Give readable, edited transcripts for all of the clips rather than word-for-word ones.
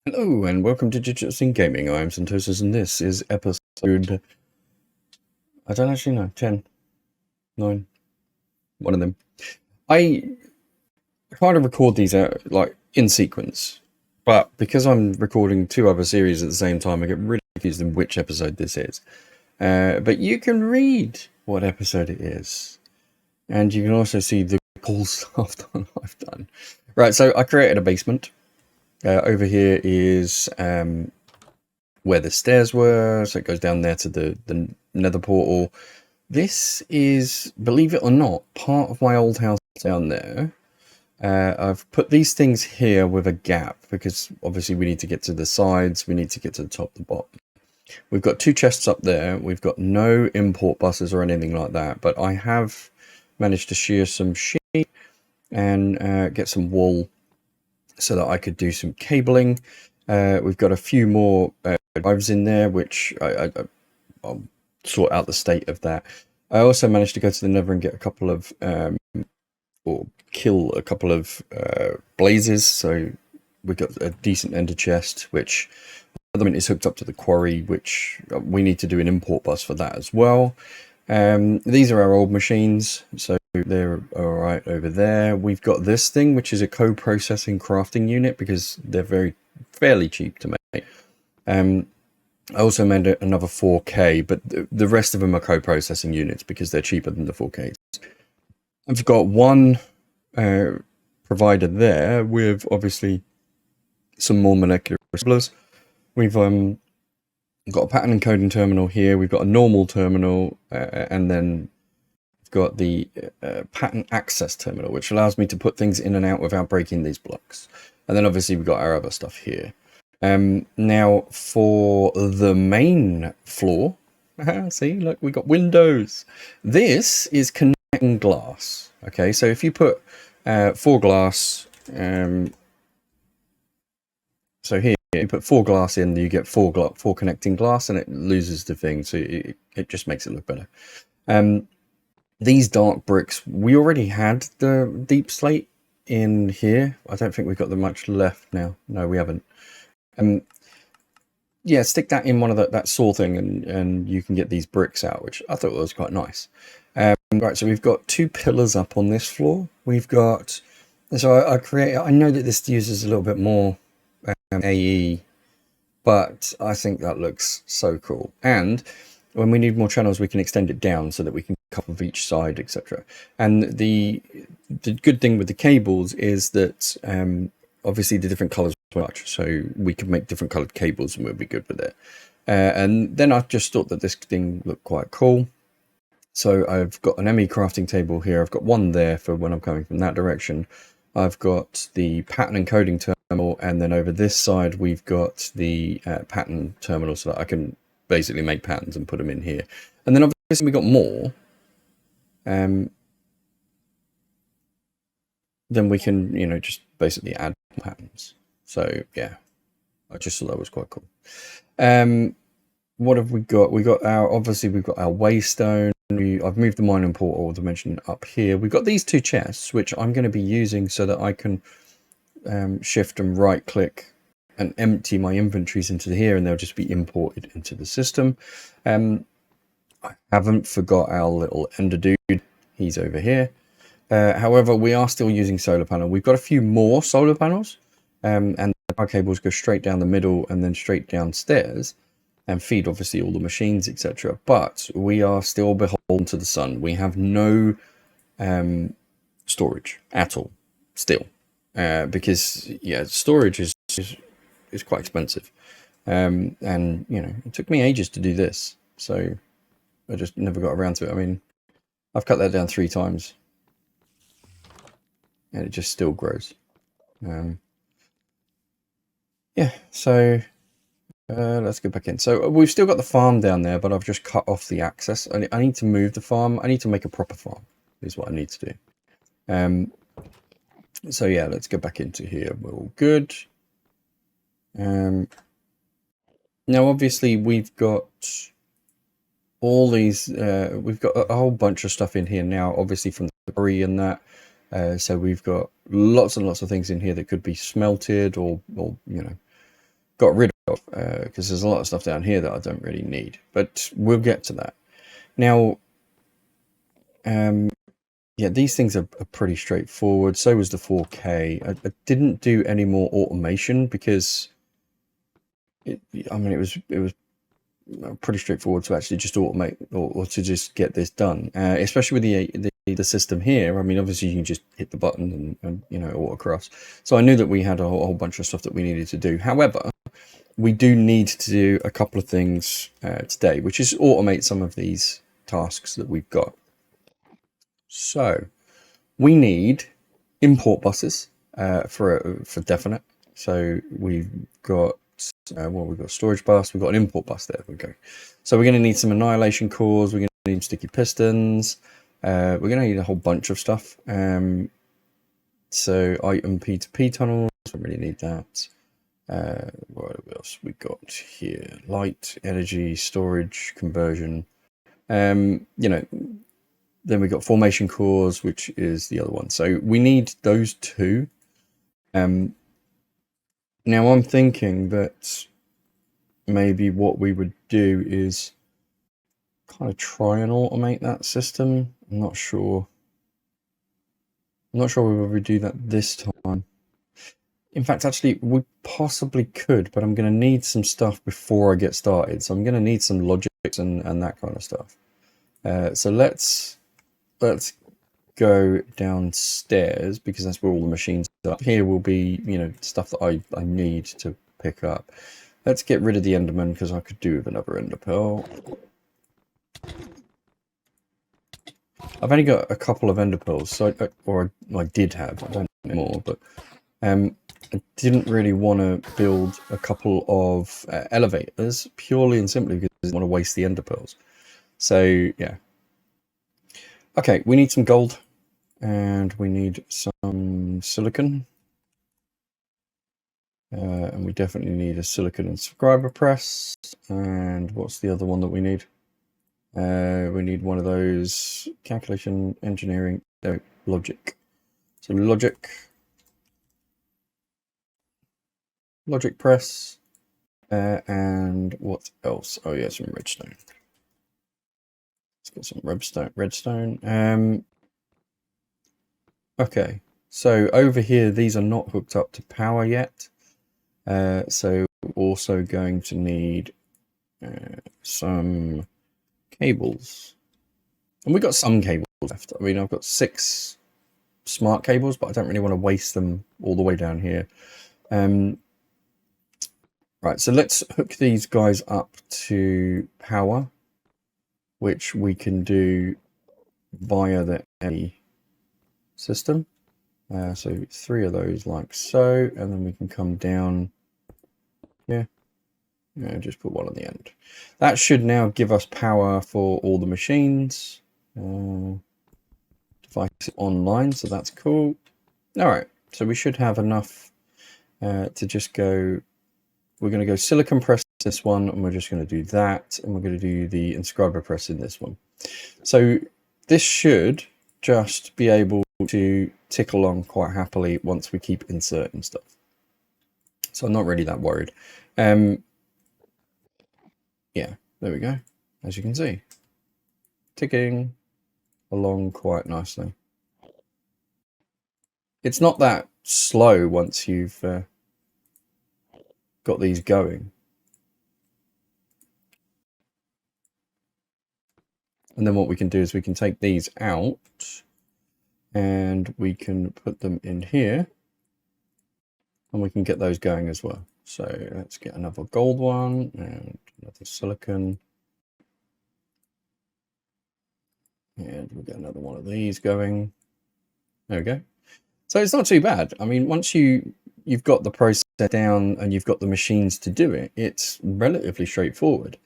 Hello and welcome to Digital Sync Gaming. I am Santosis and this is episode, I don't actually know, 10, 9, one of them. I try to record these out like in sequence, but because I'm recording two other series at the same time, I get really confused in which episode this is. But you can read what episode it is, and you can also see the cool stuff that I've done. Right, so I created a basement. Over here is where the stairs were, so it goes down there to the nether portal. This is, believe it or not, part of my old house down there. I've put these things here with a gap because obviously we need to get to the sides, we need to get to the top, the bottom. We've got two chests up there. We've got no import buses or anything like that, but I have managed to shear some sheep and get some wool so that I could do some cabling. We've got a few more drives in there, which I'll sort out the state of that. I also managed to go to the nether and get a couple of, or kill a couple of blazes. So we got a decent ender chest, which at the moment is hooked up to the quarry, which we need to do an import bus for that as well. These are our old machines, so they're all right over there. We've got this thing, which is a co-processing crafting unit because they're fairly cheap to make. I also made another 4K, but the rest of them are co-processing units because they're cheaper than the 4Ks. I've got one provider there with obviously some more molecular assemblers. We've got a pattern encoding terminal here. We've got a normal terminal, and then we've got the pattern access terminal, which allows me to put things in and out without breaking these blocks. And then obviously we've got our other stuff here. Now for the main floor, see, look, we got windows. This is connecting glass. Okay, so if you put 4 glass, so here you put 4 glass in, you get 4 connecting glass, and it loses the thing, so it just makes it look better. These dark bricks, we already had the deep slate in here. I don't think we've got much left now. No, we haven't. Yeah, stick that in one of that saw thing, and you can get these bricks out, which I thought was quite nice. Right, so we've got 2 pillars up on this floor. We've got, so I know that this uses a little bit more AE, but I think that looks so cool. And when we need more channels, we can extend it down so that we can cover each side, etc. And the good thing with the cables is that obviously the different colors much, so we can make different colored cables and we'll be good with it. And then I just thought that this thing looked quite cool. So I've got an ME crafting table here. I've got one there for when I'm coming from that direction. I've got the pattern encoding terminal, and then over this side we've got the pattern terminal so that I can basically make patterns and put them in here. And then obviously we got more. Then we can, you know, just basically add patterns. So yeah, I just thought that was quite cool. What have we got? We've got our waystone. I've moved the mining portal dimension up here. We've got these 2 chests, which I'm going to be using so that I can shift and right click and empty my inventories into here, and they'll just be imported into the system. I haven't forgot our little ender dude. He's over here. However, we are still using solar panel. We've got a few more solar panels, and our cables go straight down the middle and then straight downstairs and feed obviously all the machines, etc. But we are still beholden to the sun. We have no storage at all still, because yeah, storage is quite expensive, and you know, it took me ages to do this, so I just never got around to it. I mean, I've cut that down 3 times and it just still grows. Yeah, so let's go back in. So we've still got the farm down there, but I've just cut off the access. I need to move the farm. I need to make a proper farm is what I need to do. So yeah, let's go back into here. We're all good. Now obviously we've got all these, we've got a whole bunch of stuff in here now, obviously from the debris and that. So we've got lots and lots of things in here that could be smelted or you know, got rid of, because there's a lot of stuff down here that I don't really need, but we'll get to that. Now, yeah, these things are pretty straightforward. So was the 4K. I didn't do any more automation because it was pretty straightforward to actually just automate or to just get this done, especially with the system here. I mean, obviously you can just hit the button and you know, autocross. So I knew that we had a whole bunch of stuff that we needed to do. However, we do need to do a couple of things today, which is automate some of these tasks that we've got. So we need import buses for definite. So we've got we've got a storage bus, we've got an import bus. There we go. So we're going to need some annihilation cores, we're going to need sticky pistons, we're going to need a whole bunch of stuff. So item P2P tunnels, don't really need that. What else we got here? Light, energy, storage, conversion. You know, then we got formation cores, which is the other one. So we need those two. Now I'm thinking that maybe what we would do is kind of try and automate that system. I'm not sure we would do that this time. In fact, actually, we possibly could, but I'm going to need some stuff before I get started. So I'm going to need some logics and that kind of stuff. So let's go downstairs, because that's where all the machines are. Here will be, you know, stuff that I need to pick up. Let's get rid of the Enderman, because I could do with another Ender Pearl. I've only got a couple of Ender Pearls, so I did have. I don't anymore, but I didn't really want to build a couple of elevators purely and simply because I didn't want to waste the Ender Pearls. So yeah. Okay, we need some gold. And we need some silicon. And we definitely need a silicon inscriber press. And what's the other one that we need? We need one of those calculation engineering logic. So logic press. And what else? Oh yeah, some redstone. Let's get some redstone. Okay, so over here, these are not hooked up to power yet. So we're also going to need some cables. And we've got some cables left. I mean, I've got 6 smart cables, but I don't really want to waste them all the way down here. Right, so let's hook these guys up to power, which we can do via the A system. So 3 of those like so, and then we can come down here. Yeah, just put one on the end. That should now give us power for all the machines. Device online, so that's cool. All right, so we should have enough to just go. We're going to go silicon press this one, and we're just going to do that, and we're going to do the inscriber press in this one. So this should just be able to tick along quite happily once we keep inserting stuff. So I'm not really that worried. Yeah, there we go. As you can see, ticking along quite nicely. It's not that slow once you've got these going. And then what we can do is we can take these out and we can put them in here and we can get those going as well. So let's get another gold one and another silicon. And we'll get another one of these going. There we go. So it's not too bad. I mean, once you've got the process down and you've got the machines to do it, it's relatively straightforward.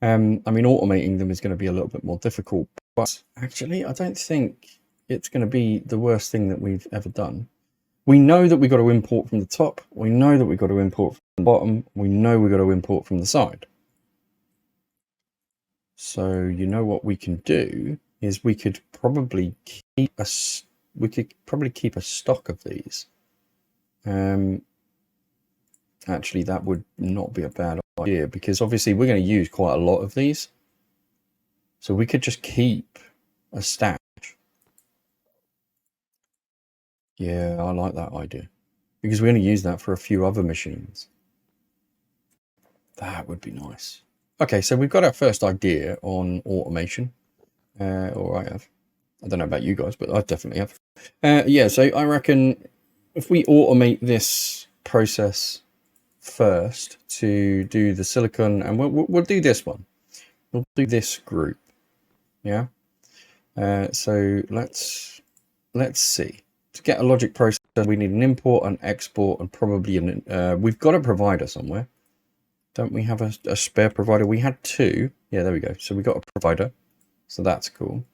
I mean, automating them is going to be a little bit more difficult, but actually, I don't think it's going to be the worst thing that we've ever done. We know that we've got to import from the top. We know that we've got to import from the bottom. We know we've got to import from the side. So you know what we can do is we could probably keep a stock of these. Actually, that would not be a bad idea, because obviously we're going to use quite a lot of these. So we could just keep a stash. Yeah, I like that idea, because we're going to use that for a few other machines. That would be nice. Okay, so we've got our first idea on automation. Or I have. I don't know about you guys, but I definitely have. Yeah, so I reckon if we automate this process first to do the silicon, and we'll do this one. We'll do this group. Yeah. So let's see. To get a logic process, we need an import, an export, and probably an. We've got a provider somewhere. Don't we have a spare provider? We had two. Yeah, there we go. So we got a provider. So that's cool.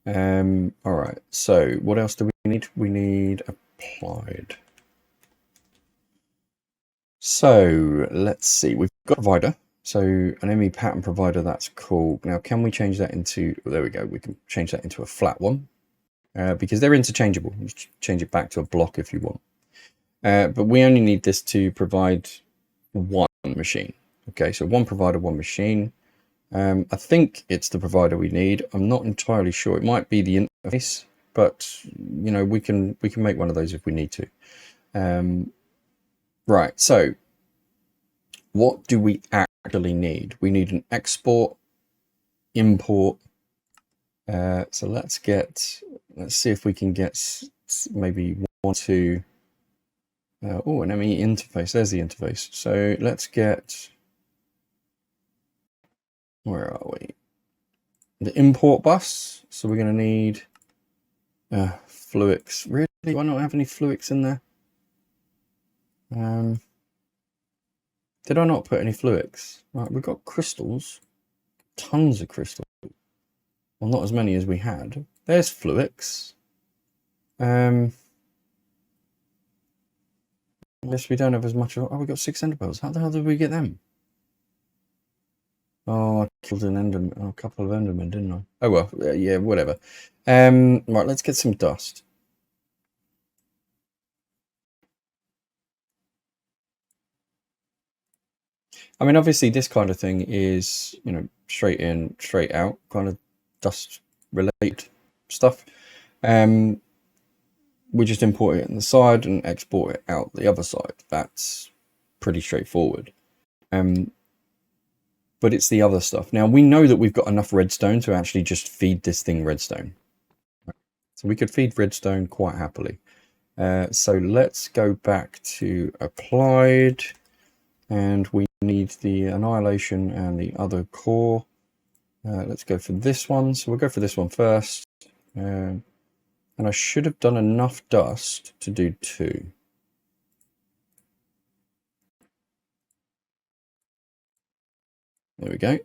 All right. So what else do we need? We need applied. So let's see. We've got a provider. So an ME pattern provider. That's cool. Now, can we change that into? There we go. We can change that into a flat one because they're interchangeable. You change it back to a block if you want. But we only need this to provide one machine. Okay. So one provider, one machine. I think it's the provider we need. I'm not entirely sure. It might be the interface, but you know, we can make one of those if we need to. Right. So what do we actually need? We need an export, import. So let's see if we can get maybe one, two. Oh, an ME interface. There's the interface. So let's get. Where are we? The import bus. So we're going to need Fluix. Really? Do I not have any Fluix in there? Did I not put any Fluix? Right, we've got crystals. Tons of crystals. Well, not as many as we had. There's Fluix. I guess we don't have as much. Oh, we got 6 enderpearls. How the hell did we get them? Oh, I killed a couple of endermen, didn't I? Oh well, yeah, whatever. Right, let's get some dust. I mean, obviously, this kind of thing is, you know, straight in, straight out, kind of dust related stuff. We just import it on the side and export it out the other side. That's pretty straightforward. But it's the other stuff. Now, we know that we've got enough redstone to actually just feed this thing redstone. So we could feed redstone quite happily. So let's go back to applied. And we need the annihilation and the other core. Let's go for this one. So we'll go for this one first. And I should have done enough dust to do 2. There we go.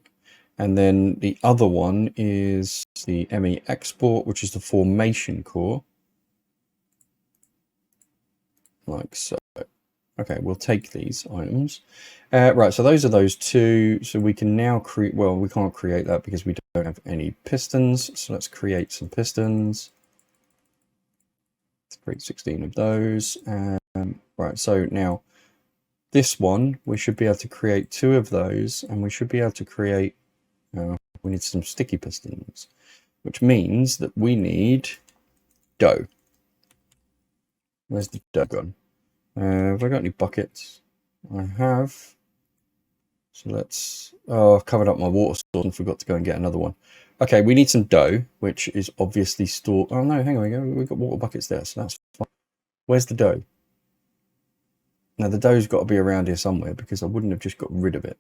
And then the other one is the ME export, which is the formation core. Like so. Okay, we'll take these items. Right, so those are those 2. So we can now create, well, we can't create that because we don't have any pistons. So let's create some pistons. Let's create 16 of those. Right, so now this one, we should be able to create 2 of those, and we should be able to create, we need some sticky pistons, which means that we need dough. Where's the dough gone? Have I got any buckets? I have. So let's, oh, I've covered up my water source and forgot to go and get another one. Okay, we need some dough, which is obviously stored. Oh no, hang on, we've got water buckets there, so that's fine. Where's the dough? Now the dough's got to be around here somewhere because I wouldn't have just got rid of it.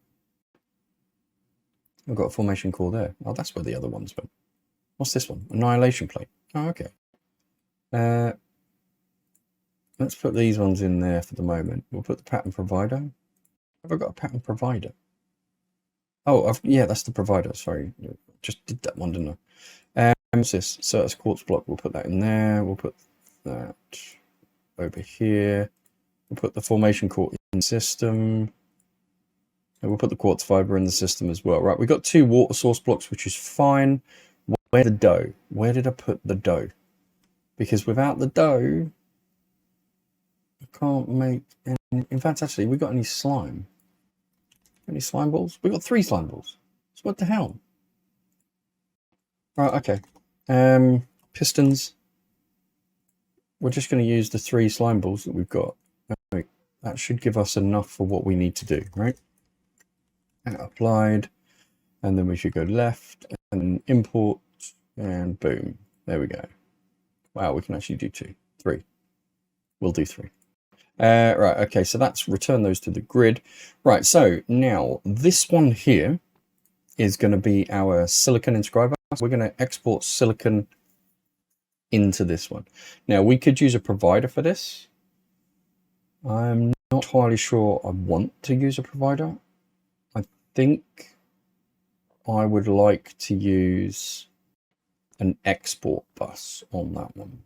I've got a formation core there. Oh, that's where the other ones went. What's this one? Annihilation plate. Oh, okay. Let's put these ones in there for the moment. We'll put the pattern provider. Have I got a pattern provider? Oh, yeah, that's the provider. Sorry, just did that one, didn't I? What's this? So that's quartz block. We'll put that in there. We'll put that over here. We'll put the formation core in the system. And we'll put the quartz fiber in the system as well. Right, we've got 2 water source blocks, which is fine. Where's the dough? Where did I put the dough? Because without the dough, I can't make any. In fact, actually, we got any slime? Any slime balls? We got 3 slime balls. So what the hell? Right, okay. Pistons. We're just going to use the 3 slime balls that we've got. That should give us enough for what we need to do, right? And applied. And then we should go left and import and boom. There we go. Wow, we can actually do 2. 3. We'll do 3. Right, okay, so that's return those to the grid. Right, so now this one here is going to be our silicon inscriber. So we're going to export silicon into this one. Now, we could use a provider for this. I'm not entirely sure I want to use a provider. I think I would like to use an export bus on that one.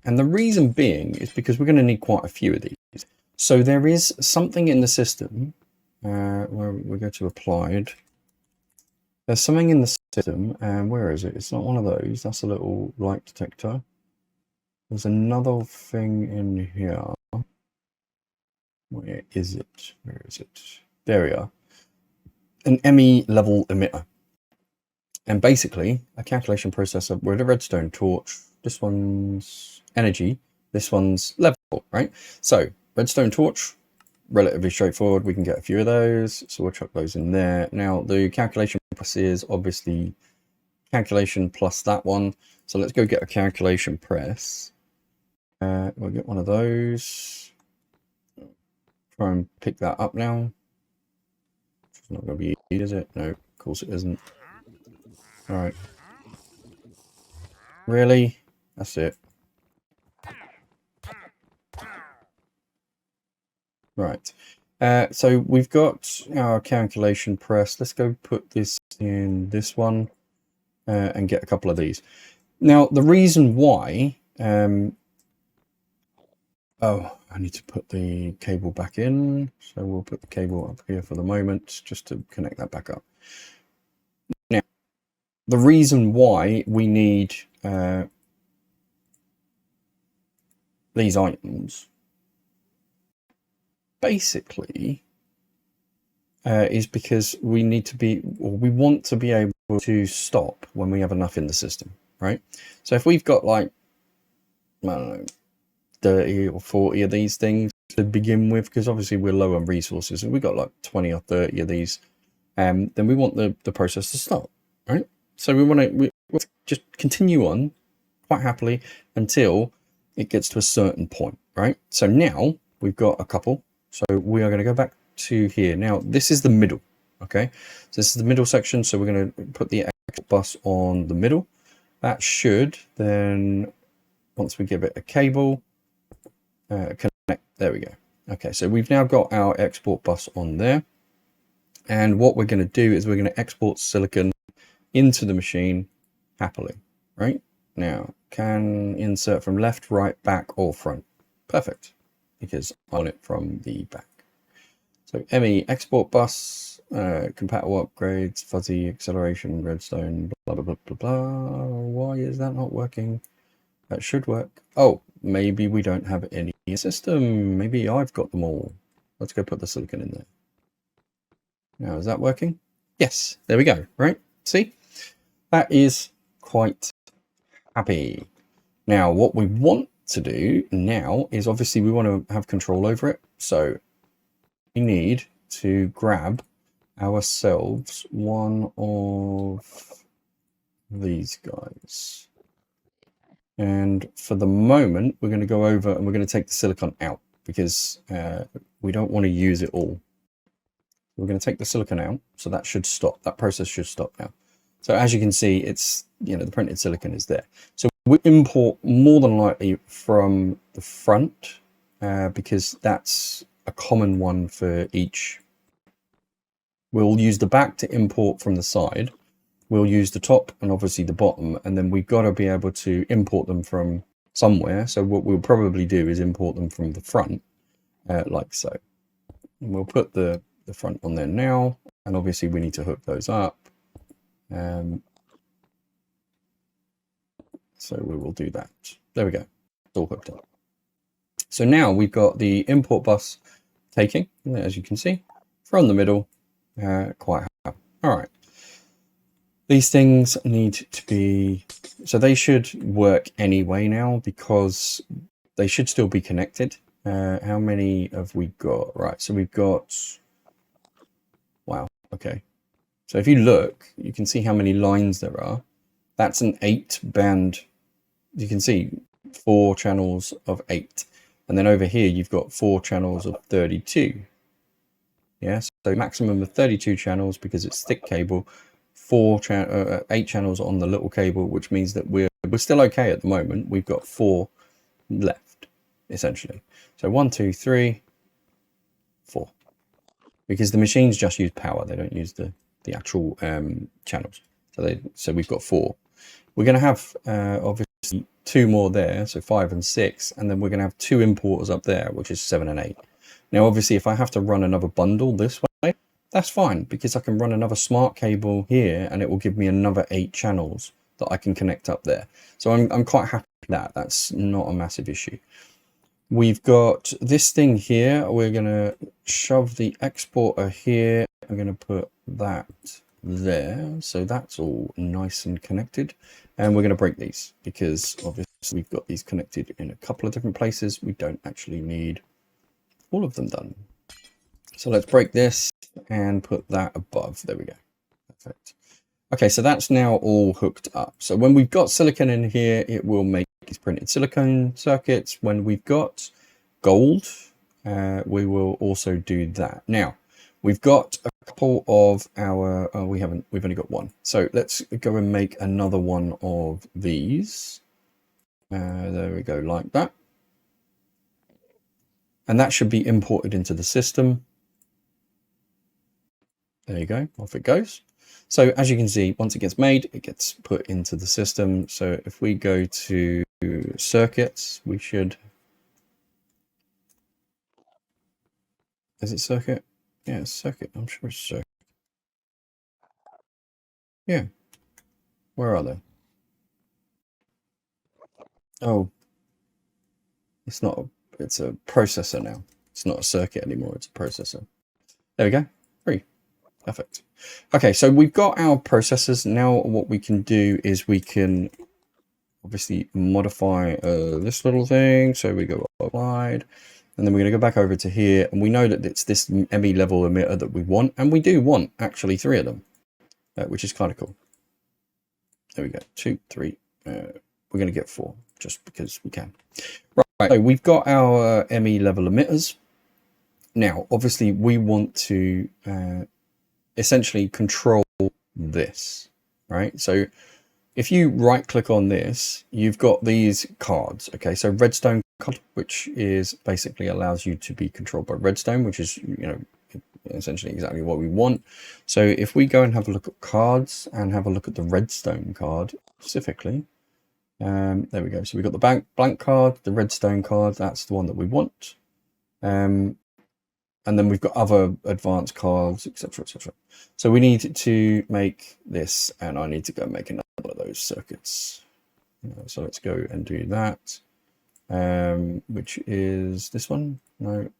And the reason being is because we're going to need quite a few of these. So there is something in the system where we go to applied. There's something in the system, and where is it? It's not one of those. That's a little light detector. There's another thing in here. Where is it? Where is it? There we are. An ME level emitter. And basically, a calculation processor with a redstone torch. This one's energy. This one's level, right? So, redstone torch, relatively straightforward. We can get a few of those. So we'll chuck those in there. Now, the calculation press is obviously calculation plus that one. So let's go get a calculation press. We'll get one of those. Try and pick that up now. It's not going to be easy, is it? No, of course it isn't. All right. Really? That's it. Right. So we've got our calculation press. Let's go put this in this one and get a couple of these. Now, the reason why... oh, I need to put the cable back in. So we'll put the cable up here for the moment just to connect that back up. Now, the reason why we need these items basically is because we need to be, or we want to be able to stop when we have enough in the system, right? So if we've got like, I don't know, 30 or 40 of these things to begin with, because obviously we're low on resources and we've got like 20 or 30 of these, then we want the process to stop, right? So we want to just continue on quite happily until it gets to a certain point, right? So now we've got a couple. So we are going to go back to here. Now, this is the middle, okay? So this is the middle section. So we're going to put the export bus on the middle. That should then, once we give it a cable, connect. There we go. Okay, so we've now got our export bus on there. And what we're going to do is we're going to export silicon into the machine happily, right? Now, can insert from left, right, back, or front. Perfect, because I want it from the back. So ME export bus, compatible upgrades, fuzzy acceleration, redstone, blah, blah, blah, blah, blah. Why is that not working? That should work. Oh, maybe we don't have any system. Maybe I've got them all. Let's go put the silicon in there. Now, is that working? Yes, there we go, right? See? That is quite happy. Now, what we want to do now is obviously we want to have control over it. So we need to grab ourselves one of these guys. And for the moment, we're going to go over and we're going to take the silicon out because we don't want to use it all. We're going to take the silicon out. So that should stop. That process should stop now. So as you can see, it's, you know, the printed silicon is there. So we import more than likely from the front because that's a common one for each. We'll use the back to import from the side. We'll use the top and obviously the bottom, and then we've got to be able to import them from somewhere. So what we'll probably do is import them from the front, like so. And we'll put the front on there now, and obviously we need to hook those up. So we will do that. There we go. It's all hooked up. So now we've got the import bus taking, as you can see, from the middle, quite happy. All right. These things need to be, so they should work anyway now because they should still be connected. How many have we got? Right, so we've got, wow, okay. So if you look, you can see how many lines there are. That's an 8-band, you can see 4 channels of 8. And then over here, you've got 4 channels of 32. Yeah, so maximum of 32 channels because it's thick cable, 8 channels on the little cable, which means that we're still okay at the moment. We've got 4 left, essentially. So 1, 2, 3, 4. Because the machines just use power, they don't use the actual channels. So we've got 4. We're going to have obviously 2 more there, so 5 and 6, and then we're going to have 2 importers up there, which is 7 and 8. Now, obviously, if I have to run another bundle this way, that's fine, because I can run another smart cable here, and it will give me another 8 channels that I can connect up there. So I'm quite happy with that. That's not a massive issue. We've got this thing here. We're going to shove the exporter here. I'm going to put that there. So that's all nice and connected. And we're going to break these because obviously we've got these connected in a couple of different places. We don't actually need all of them done. So let's break this and put that above. There we go. Perfect. Okay, so that's now all hooked up. So when we've got silicon in here, it will make these printed silicon circuits. When we've got gold, we will also do that. Now, we've got a couple of our, we've only got one. So let's go and make another one of these. There we go, like that. And that should be imported into the system. There you go, off it goes. So as you can see, once it gets made, it gets put into the system. So if we go to circuits, we should, is it circuit? Yeah, it's circuit. I'm sure it's circuit. Yeah. Where are they? Oh, it's not, it's a processor now. It's not a circuit anymore. It's a processor. There we go. Free. Perfect. Okay, so we've got our processors. Now what we can do is we can obviously modify this little thing. So we go applied, and then we're going to go back over to here, and we know that it's this ME level emitter that we want, and we do want actually 3 of them, which is kind of cool. There we go, 2, 3. We're going to get 4 just because we can. Right, so we've got our ME level emitters. Now, obviously, we want to essentially control this, right? So if you right click on this, you've got these cards. Okay, so redstone card, which is basically allows you to be controlled by redstone, which is, you know, essentially exactly what we want. So if we go and have a look at cards and have a look at the redstone card specifically, there we go. So we've got the blank card, the redstone card, that's the one that we want. And then we've got other advanced cards, etc., etc. So we need to make this, and I need to go make another one of those circuits. So let's go and do that, which is this one. No.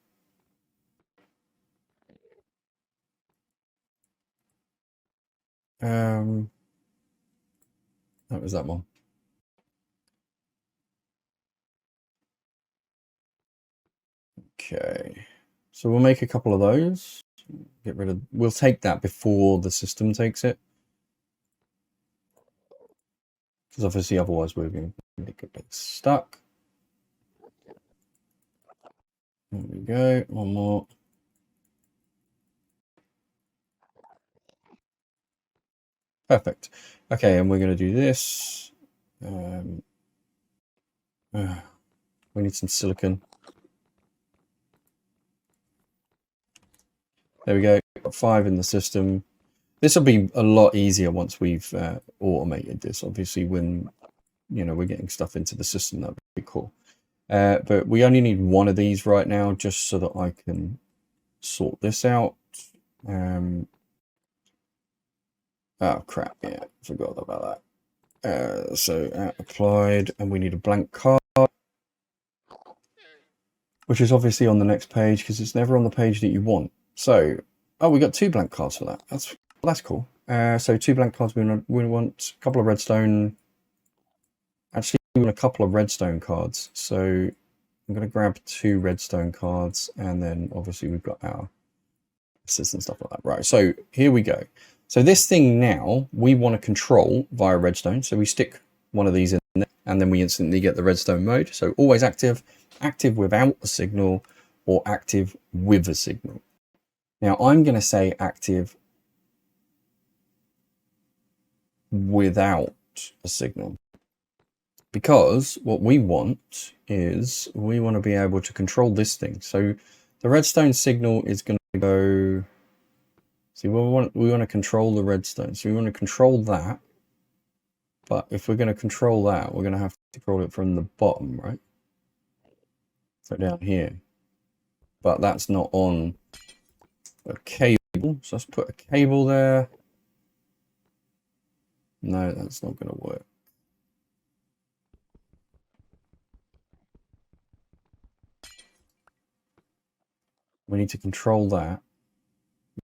That was that one. Okay. So we'll make a couple of those. Get rid of, we'll take that before the system takes it. Because obviously otherwise we're going to get stuck. There we go, one more. Perfect. Okay, and we're going to do this. We need some silicon. There we go, got 5 in the system. This will be a lot easier once we've automated this. Obviously, when, you know, we're getting stuff into the system, that would be cool. But we only need 1 of these right now, just so that I can sort this out. Oh crap! Yeah, forgot about that. So applied, and we need a blank card. which is obviously on the next page because it's never on the page that you want. So, oh, we got 2 blank cards for that. That's cool. So 2 blank cards. We want a couple of redstone. Actually, we want a couple of redstone cards. So I'm going to grab 2 redstone cards, and then obviously we've got our assists and stuff like that. Right. So here we go. So this thing now we want to control via redstone. So we stick one of these in there, and then we instantly get the redstone mode. So always active, active without a signal, or active with a signal. Now I'm going to say active without a signal, because what we want is we want to be able to control this thing. So the redstone signal is going to go, see, we want to control the redstone. So we want to control that. But if we're going to control that, we're going to have to control it from the bottom, right? So down here. But that's not on a cable. So let's put a cable there. No, that's not going to work. We need to control that,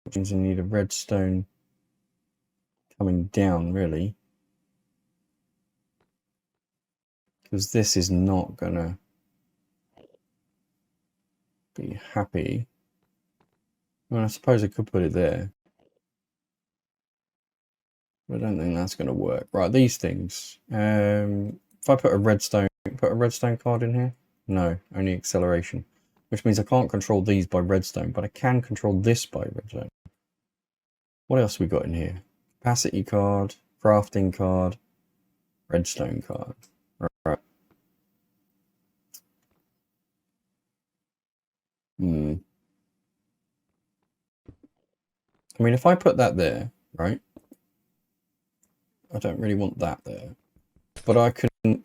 which means we need a redstone coming down, really. Because this is not going to be happy. Well, I suppose I could put it there. But I don't think that's going to work. Right, these things. If I put a redstone card in here? No, only acceleration. Which means I can't control these by redstone, but I can control this by redstone. What else we got in here? Capacity card, crafting card, redstone card. Right. I mean, if I put that there, right? I don't really want that there. But I can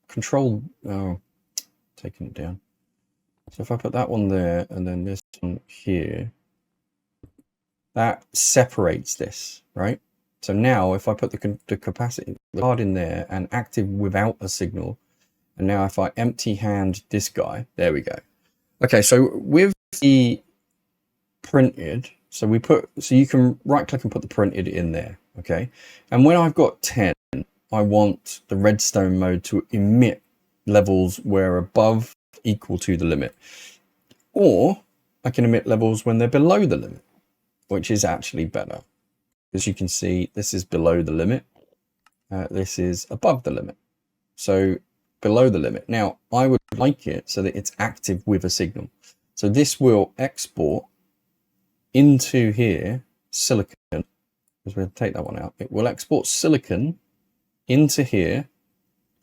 control... Oh, taking it down. So if I put that one there and then this one here, that separates this, right? So now if I put the capacity, the card in there and active without a signal, and now if I empty hand this guy, there we go. Okay, so with the printed, so you can right click and put the printed in there, okay? And when I've got 10, I want the redstone mode to emit levels where above equal to the limit, or I can emit levels when they're below the limit, which is actually better. As you can see, this is below the limit, this is above the limit, so below the limit. Now I would like it so that it's active with a signal, so this will export into here silicon, because we'll take that one out. It will export silicon into here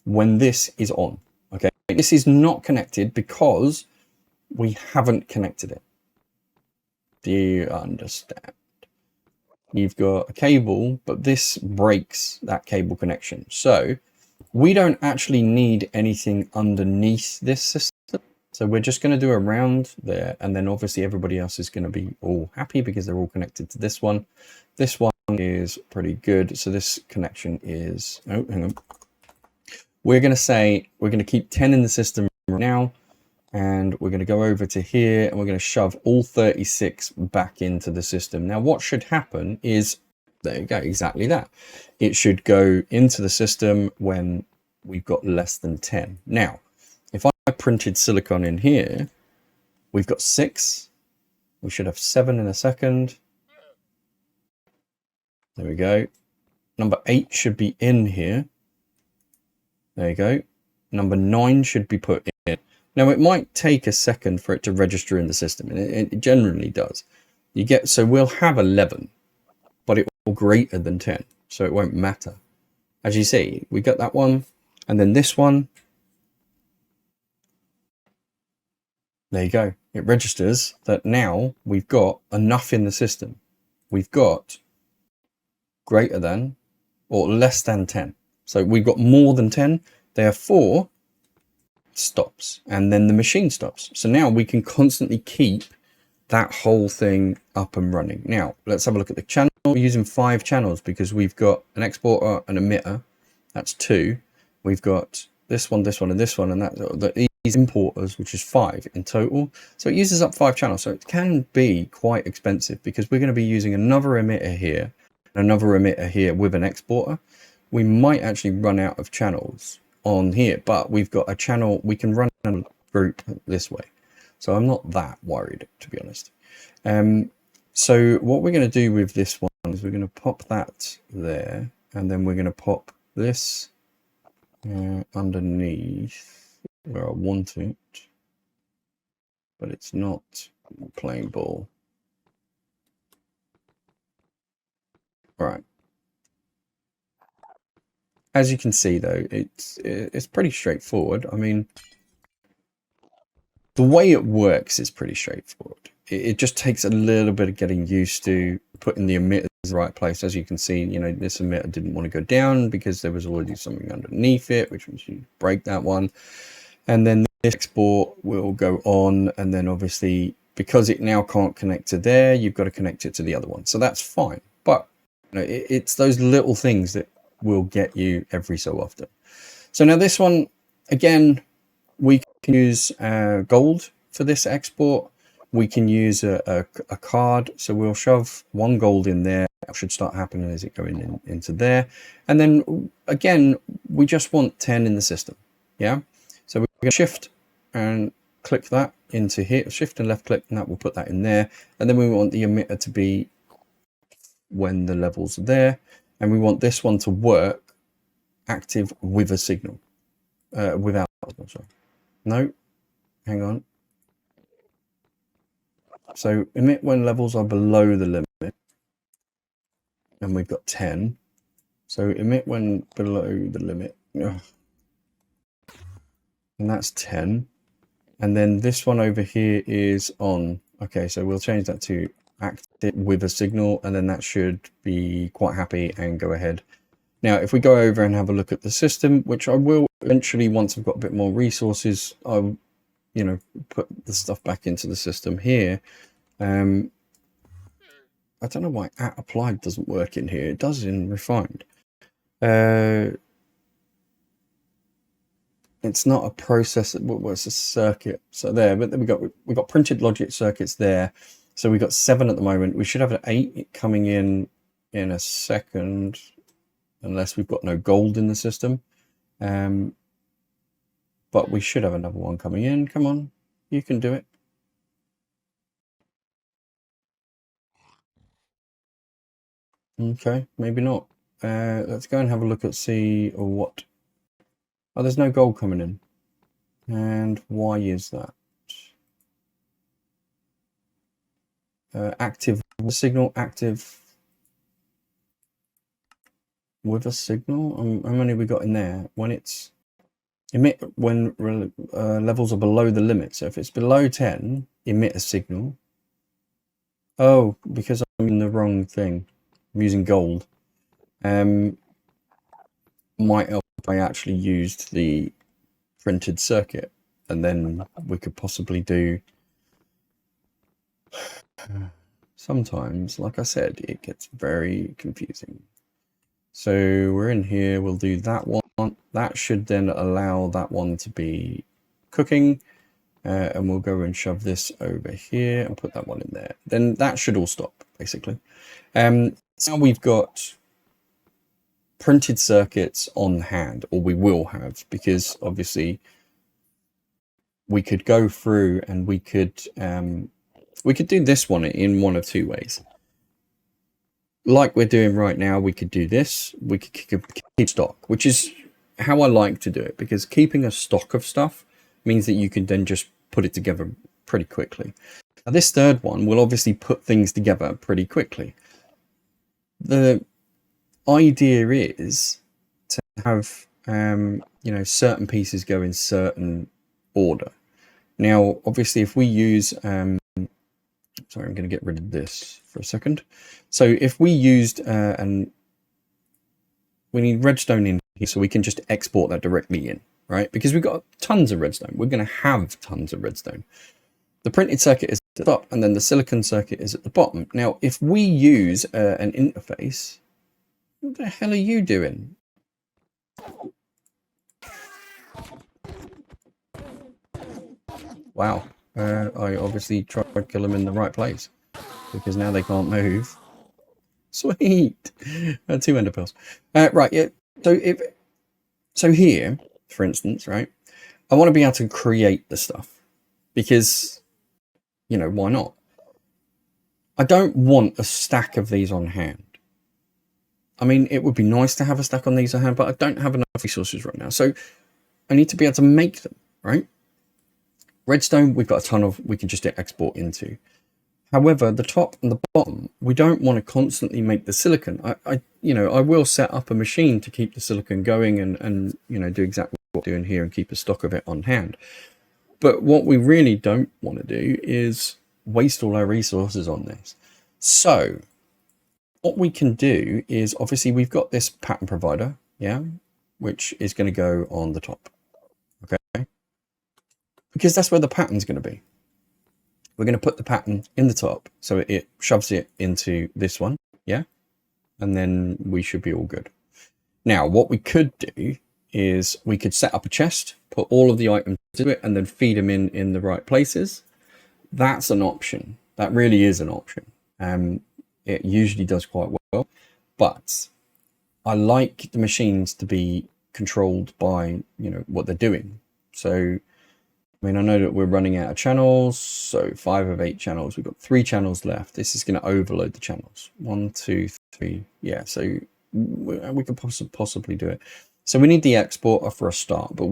when this is on. Okay, this is not connected because we haven't connected it. Do you understand? You've got a cable, but this breaks that cable connection. So we don't actually need anything underneath this system. So we're just going to do a round there, and then obviously everybody else is going to be all happy because they're all connected to this one. This one is pretty good. So this connection is, oh, hang on. We're going to say we're going to keep 10 in the system right now, and we're going to go over to here and we're going to shove all 36 back into the system. Now what should happen is, there you go, exactly that. It should go into the system when we've got less than 10. Now, if I printed silicon in here, we've got 6. We should have 7 in a second. There we go. Number 8 should be in here. There you go. Number 9 should be put in. Now it might take a second for it to register in the system, and it generally does. So we'll have 11, but it will be greater than 10, so it won't matter. As you see, we got that one, and then this one. There you go. It registers that now we've got enough in the system. We've got greater than or less than 10. So we've got more than 10, therefore stops, and then the machine stops. So now we can constantly keep that whole thing up and running. Now let's have a look at the channel. We're using 5 channels because we've got an exporter, an emitter, that's 2. We've got this one, and this one, and that these importers, which is 5 in total. So it uses up 5 channels. So it can be quite expensive because we're going to be using another emitter here, and another emitter here with an exporter. We might actually run out of channels on here, but we've got a channel, we can run a group this way. So I'm not that worried, to be honest. So what we're going to do with this one is we're going to pop that there, and then we're going to pop this underneath where I want it, but it's not playing ball. All right. As you can see, though, it's pretty straightforward. I mean, the way it works is pretty straightforward. It just takes a little bit of getting used to putting the emitters in the right place. As you can see, you know, this emitter didn't want to go down because there was already something underneath it, which means you break that one. And then this export will go on, and then obviously because it now can't connect to there, you've got to connect it to the other one. So that's fine. But you know, it's those little things that will get you every so often. So now this one, again, we can use gold for this export. We can use a card. So we'll shove 1 gold in there. That should start happening as it going into there. And then again, we just want 10 in the system. Yeah. So we're going to shift and click that into here, shift and left click, and that will put that in there. And then we want the emitter to be when the levels are there. And we want this one to work active with a signal, without, sorry. No, hang on. So emit when levels are below the limit. And we've got 10. So emit when below the limit. Ugh. And that's 10. And then this one over here is on. Okay, so we'll change that to active with a signal, and then that should be quite happy and go ahead. Now, if we go over and have a look at the system, which I will eventually once I've got a bit more resources, I'll, you know, put the stuff back into the system here. I don't know why applied doesn't work in here. It does in refined. It's not a processor, well, it's a circuit. So there, but then we got printed logic circuits there. So we got 7 at the moment. We should have an 8 coming in a second, unless we've got no gold in the system. But we should have another one coming in. Come on, you can do it. Okay, maybe not. Let's go and have a look at see what. Oh, there's no gold coming in. And why is that? Active signal, active with a signal. How many we got in there? When it's emit when levels are below the limit. So if it's below 10, emit a signal. Oh, because I'm in the wrong thing. I'm using gold. Might help if I actually used the printed circuit, and then we could possibly do. Sometimes, like I said, it gets very confusing. So we're in here, we'll do that one. That should then allow that one to be cooking. And we'll go and shove this over here and put that one in there. Then that should all stop, basically. So now we've got printed circuits on hand, or we will have, because obviously we could go through and we could do this one in one of 2 ways. Like we're doing right now, we could do this. We could keep stock, which is how I like to do it, because keeping a stock of stuff means that you can then just put it together pretty quickly. Now, this third one will obviously put things together pretty quickly. The idea is to have you know, certain pieces go in certain order. Now, obviously, if we use sorry, I'm going to get rid of this for a second. So if we used and we need redstone in here, so we can just export that directly in, right? Because we've got tons of redstone. We're going to have tons of redstone. The printed circuit is at the top, and then the silicon circuit is at the bottom. Now, if we use an interface, what the hell are you doing? Wow. I obviously tried to kill them in the right place, because now they can't move. Sweet. 2 ender pearls. Right, yeah. So here, for instance, right, I want to be able to create the stuff, because, you know, why not? I don't want a stack of these on hand. I mean, it would be nice to have a stack on these on hand, but I don't have enough resources right now. So I need to be able to make them, right? Redstone, we've got a ton of, we can just export into. However, the top and the bottom, we don't want to constantly make the silicon. I will set up a machine to keep the silicon going and you know, do exactly what we're doing here and keep a stock of it on hand. But what we really don't want to do is waste all our resources on this. So what we can do is, obviously we've got this pattern provider, yeah, which is going to go on the top, okay? Because that's where the pattern's going to be. We're going to put the pattern in the top, so it shoves it into this one, yeah? And then we should be all good. Now, what we could do is we could set up a chest, put all of the items to it, and then feed them in the right places. That's an option. That really is an option. It usually does quite well, but I like the machines to be controlled by, you know, what they're doing. So I mean, I know that we're running out of channels, so 5 of 8 channels. We've got 3 channels left. This is going to overload the channels. 1, 2, 3. Yeah, so we could possibly do it. So we need the exporter for a start, but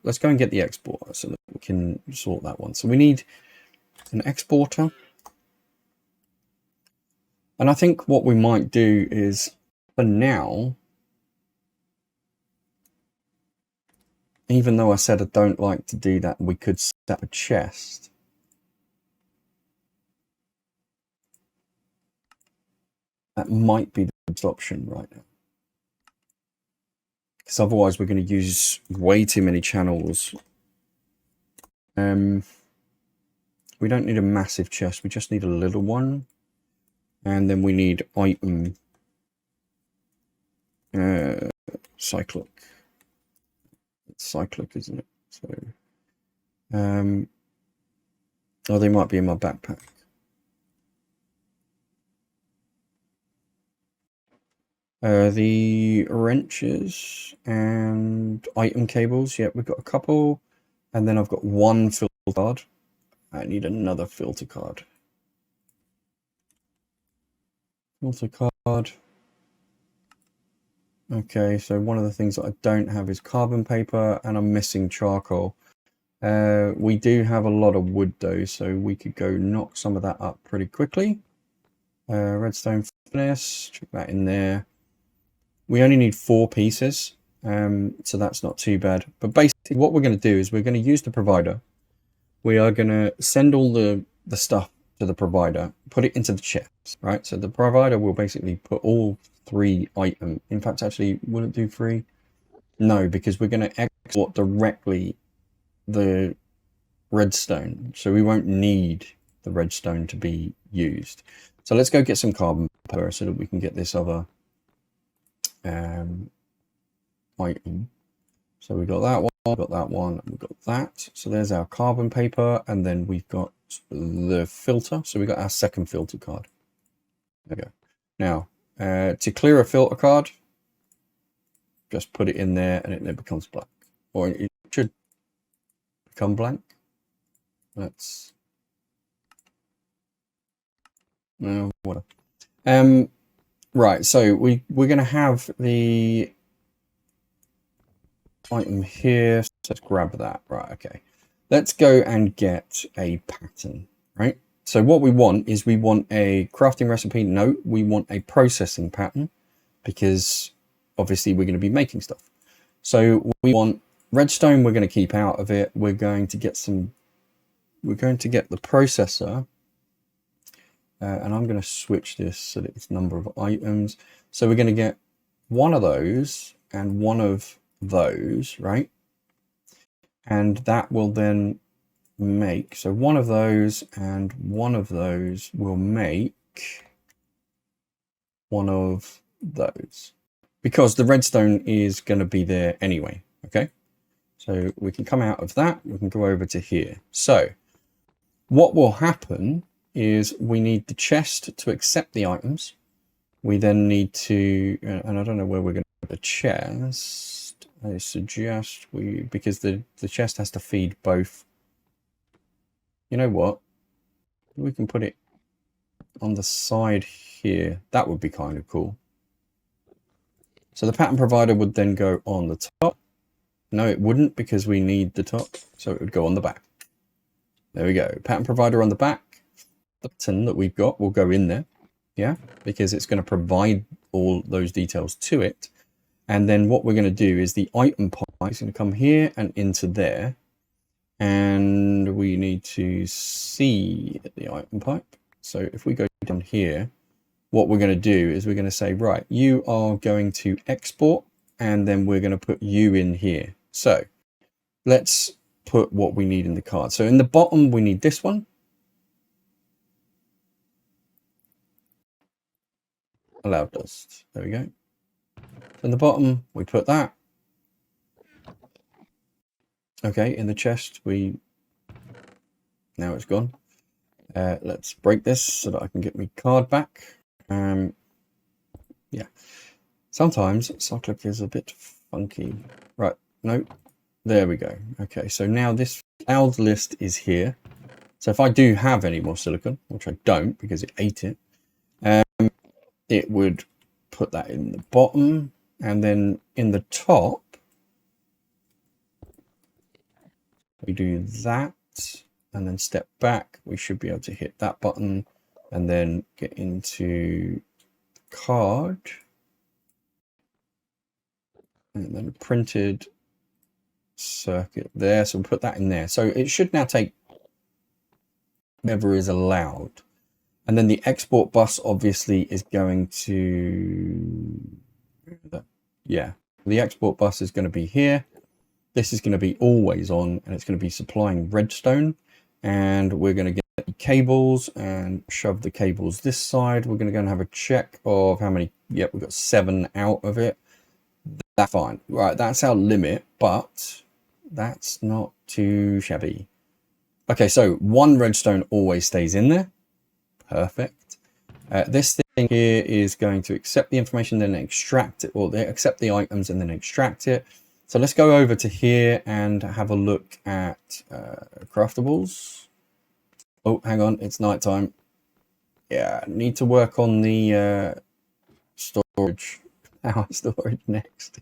let's go and get the exporter so that we can sort that one. So we need an exporter. And I think what we might do is, for now, even though I said I don't like to do that, we could set up a chest. That might be the best option right now. Because otherwise we're going to use way too many channels. We don't need a massive chest, we just need a little one. And then we need item cyclic. It's cyclic, isn't it? So oh, they might be in my backpack. The wrenches and item cables, yeah, we've got a couple. And then I've got 1 filter card. I need another filter card. Filter card. Okay, so one of the things that I don't have is carbon paper, and I'm missing charcoal. We do have a lot of wood though, so we could go knock some of that up pretty quickly. Redstone furnace, chuck that in there. We only need 4 pieces, so that's not too bad. But basically what we're going to do is we're going to use the provider. We are going to send all the stuff to the provider, put it into the chest, right? So the provider will basically put all 3 items. In fact, actually, will it do 3? No, because we're going to export directly the redstone. So we won't need the redstone to be used. So let's go get some carbon paper so that we can get this other item. So we got that one, got that one, and we've got that. So there's our carbon paper, and then we've got the filter. So we got our second filter card. There we go. Now, to clear a filter card, just put it in there and it becomes black. Or it should become blank. Let's... no, whatever. Right, so we're going to have the item here. So let's grab that. Right, okay. Let's go and get a pattern, right? So what we want is we want a crafting recipe. No, we want a processing pattern, because obviously we're going to be making stuff. So we want redstone, we're going to keep out of it. We're going to get the processor. And I'm going to switch this so that it's number of items. So we're going to get one of those and one of those, right? And that will then make, so one of those and one of those will make one of those, because the redstone is going to be there anyway, okay? So we can come out of that, we can go over to here. So what will happen is we need the chest to accept the items. We then need to, and I don't know where we're going to put the chest. I suggest because the chest has to feed both. You know what? We can put it on the side here. That would be kind of cool. So the pattern provider would then go on the top. No, it wouldn't, because we need the top. So it would go on the back. There we go. Pattern provider on the back. The button that we've got will go in there. Yeah, because it's going to provide all those details to it. And then what we're going to do is the item pipe is going to come here and into there. And we need to see the item pipe. So if we go down here, what we're going to do is we're going to say, right, you are going to export, and then we're going to put you in here. So let's put what we need in the card. So in the bottom, we need this one. Allow dust. There we go. In the bottom, we put that. Okay, in the chest, now it's gone. Let's break this so that I can get my card back. Yeah. Sometimes Cyclic is a bit funky. Right, no, there we go. Okay, so now this cloud list is here. So if I do have any more silicon, which I don't because it ate it, it would put that in the bottom, and then in the top, we do that, and then step back. We should be able to hit that button and then get into card, and then printed circuit there. So we'll put that in there. So it should now take whatever is allowed. And then the export bus obviously is going to, yeah, the export bus is going to be here. This is going to be always on, and it's going to be supplying redstone. And we're going to get the cables and shove the cables this side. We're going to go and have a check of how many. Yep, we've got 7 out of it. That's fine. Right, that's our limit, but that's not too shabby. Okay, so 1 redstone always stays in there. Perfect. This thing here is going to accept the information, then extract it, or they accept the items and then extract it. So let's go over to here and have a look at craftables. Oh, hang on, it's nighttime. Yeah, need to work on the storage, power storage next.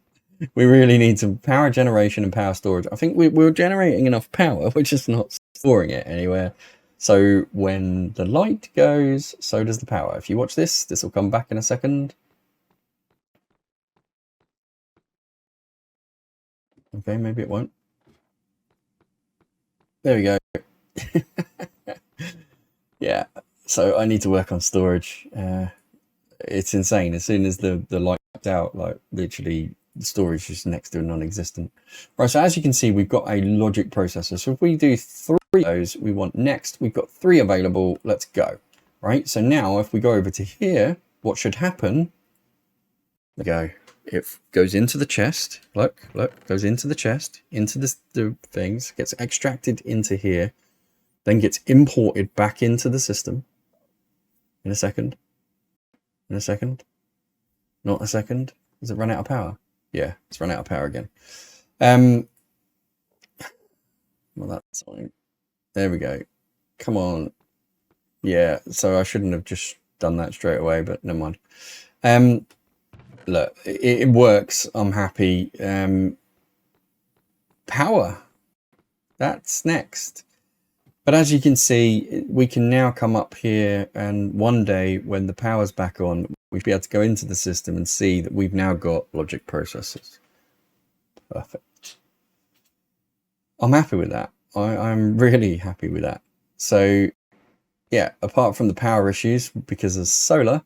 We really need some power generation and power storage. I think we're generating enough power, we're just not storing it anywhere. So when the light goes, so does the power. If you watch this, this will come back in a second. Okay, maybe it won't. There we go. Yeah, so I need to work on storage. It's insane. As soon as the light's out, like literally the storage is next to non-existent. Right, so as you can see, we've got a logic processor. So if we do 3 of those, we want next, we've got 3 available, let's go. Right, so now if we go over to here, what should happen, there we go. It goes into the chest, look, goes into the chest, into the things, gets extracted into here, then gets imported back into the system in a second, not a second. Does it run out of power? Yeah, it's run out of power again. Well, that's fine. There we go. Come on. Yeah, so I shouldn't have just done that straight away, but never mind. Look, it works. I'm happy. Power. That's next. But as you can see, we can now come up here, and one day when the power's back on, we'll be able to go into the system and see that we've now got logic processors. Perfect. I'm happy with that. I'm really happy with that. So yeah, apart from the power issues because of solar,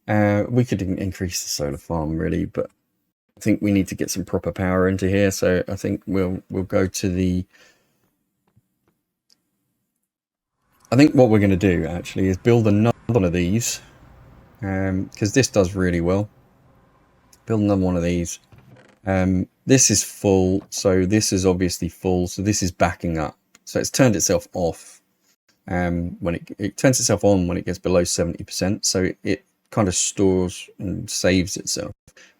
we could increase the solar farm really, but I think we need to get some proper power into here. So I think we'll go to the, I think what we're going to do actually is build another one of these, because this does really well. Build another one of these, This is full, so this is obviously full, so this is backing up. So it's turned itself off when it turns itself on when it gets below 70%. So it kind of stores and saves itself,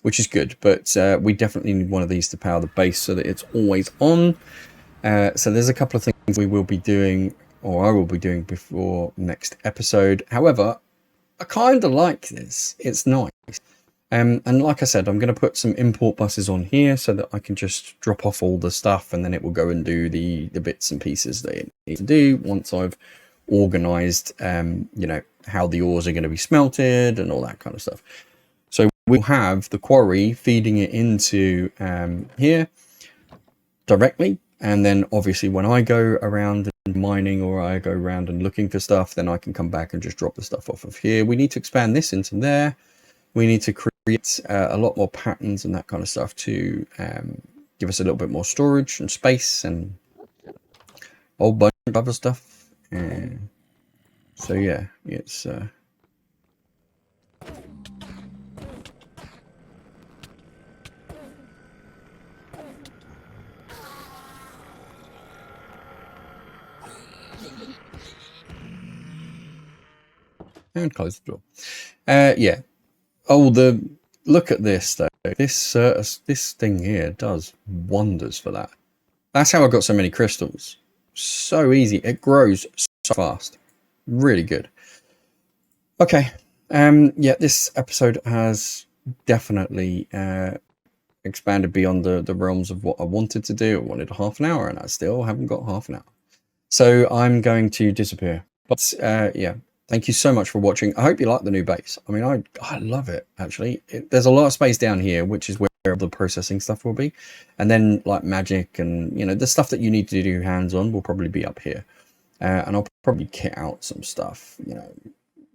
which is good. But we definitely need one of these to power the base so that it's always on. So there's a couple of things we will be doing, or I will be doing before next episode. However, I kind of like this. It's nice. And like I said, I'm going to put some import buses on here so that I can just drop off all the stuff, and then it will go and do the bits and pieces that it needs to do once I've organized, you know, how the ores are going to be smelted and all that kind of stuff. So we'll have the quarry feeding it into here directly. And then obviously when I go around and mining, or I go around and looking for stuff, then I can come back and just drop the stuff off of here. We need to expand this into there. We need to create a lot more patterns and that kind of stuff to give us a little bit more storage and space and a whole bunch of other stuff. So yeah, it's and close the door. Yeah. Oh, look at this though. This thing here does wonders for that. That's how I got so many crystals. So easy. It grows so fast. Really good. Okay. Yeah, this episode has definitely expanded beyond the realms of what I wanted to do. I wanted half an hour, and I still haven't got half an hour. So I'm going to disappear. But yeah. Thank you so much for watching. I hope you like the new base. I mean, I love it, actually. There's a lot of space down here, which is where the processing stuff will be. And then, like, magic and, you know, the stuff that you need to do hands-on will probably be up here. And I'll probably kit out some stuff, you know.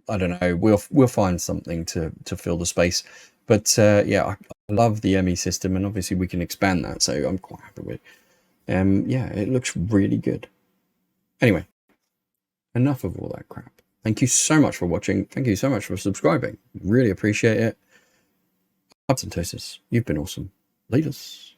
I don't know. We'll find something to fill the space. But, yeah, I love the ME system, and obviously we can expand that, so I'm quite happy with it. Yeah, it looks really good. Anyway, enough of all that crap. Thank you so much for watching. Thank you so much for subscribing. Really appreciate it. Ups and toasters. You've been awesome. Laters.